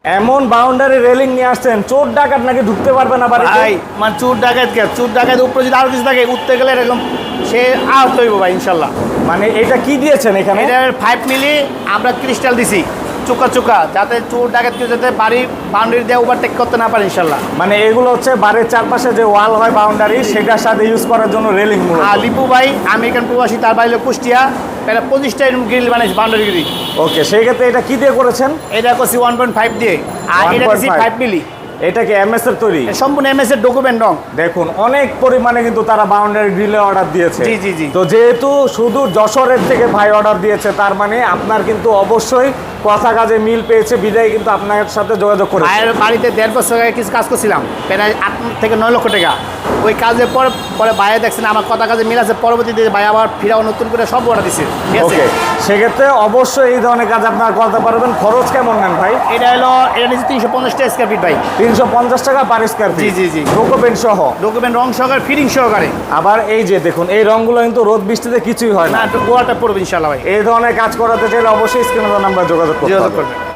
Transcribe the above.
এমন boundary railing নিয়ে আসছেন, চোর ডাকাত নাকি ঢুকতে পারবে না বাড়িতে? ভাই মানে চোর ডাকাত কে, চোর ডাকাত উপরে যদি আরো কিছু থাকে উঠতে গেলে এরকম সে আহত হইব ভাই ইনশাল্লাহ। মানে এটা কি দিয়েছেন এখানে? এটার 5 মিলি আমরা ক্রিস্টাল দিছি চোকা চোকা, যাতে চোর ডাকাত কেউ যাতে বাড়ির বাউন্ডারি দিয়ে ওভারটেক করতে না পারে ইনশাল্লাহ। মানে এগুলো হচ্ছে বাড়ির চারপাশে যে ওয়াল হয় বাউন্ডারি, সেটার সাথে ইউজ করার জন্য রেলিং মূলত। আর লিপু ভাই আমেরিকান প্রবাসী, তার বাড়ি হলো কুষ্টিয়া, প্রায় 25টা এরকম গ্রিল বানাইছে বাউন্ডারি গ্রিল। ওকে, সেই ক্ষেত্রে এটা কি দিয়ে করেছেন? এটা করছি 1.5 দিয়ে, আর এটা দিছি 5 মিলি। এটা কি এমএস এর তৈরি? সম্পূর্ণ এমএস এর ডকুমেন্ট রং। দেখুন অনেক পরিমাণে কিন্তু তারা বাউন্ডারি গ্রিলে অর্ডার দিয়েছে। জি, জি, জি। তো যেহেতু শুধু যশোরের থেকে ভাই অর্ডার দিয়েছে, তার মানে আপনার কিন্তু অবশ্যই কথা কাজে মিল পেয়েছে, বিদায় কিন্তু আপনার সাথে যোগাযোগ করেছে। ভাইয়ের বাড়িতে 1.5 বছর আগে কিছু কাজ করছিলাম, প্রায় 8 থেকে 9 লক্ষ টাকা। ওই কাজের পর পরে ভাইয়া দেখছেন আমার কথা কাজে মিল আছে, পরবর্তীতে ভাই আবার ফিরাও নতুন করে সব অর্ডার দিচ্ছে, ঠিক আছে? ওকে, সেক্ষেত্রে অবশ্যই এই ধরনের কাজ আপনারা করতে পারবেন। খরচ কেমন নেন ভাই? এটা হলো, এটা নিচ্ছে 350 টাকা স্কয়ার ফিট ভাই। 350 টাকা পার স্কয়ার ফিট। জি, জি, জি। ডকুমেন্ট সহ। ডকুমেন্ট রং সহকারে, ফিটিং সহকারে। আবার এই যে দেখুন, এই রংগুলো কিন্তু রোদ বৃষ্টিতে কিছুই হয় না, না। একটু গোয়াটা পড়বে ইনশাল্লাহ ভাই। এই ধরনের কাজ করাতে চাইলে অবশ্যই স্ক্রিনে নাম্বার যোগাযোগ করতে হবে। করবেন।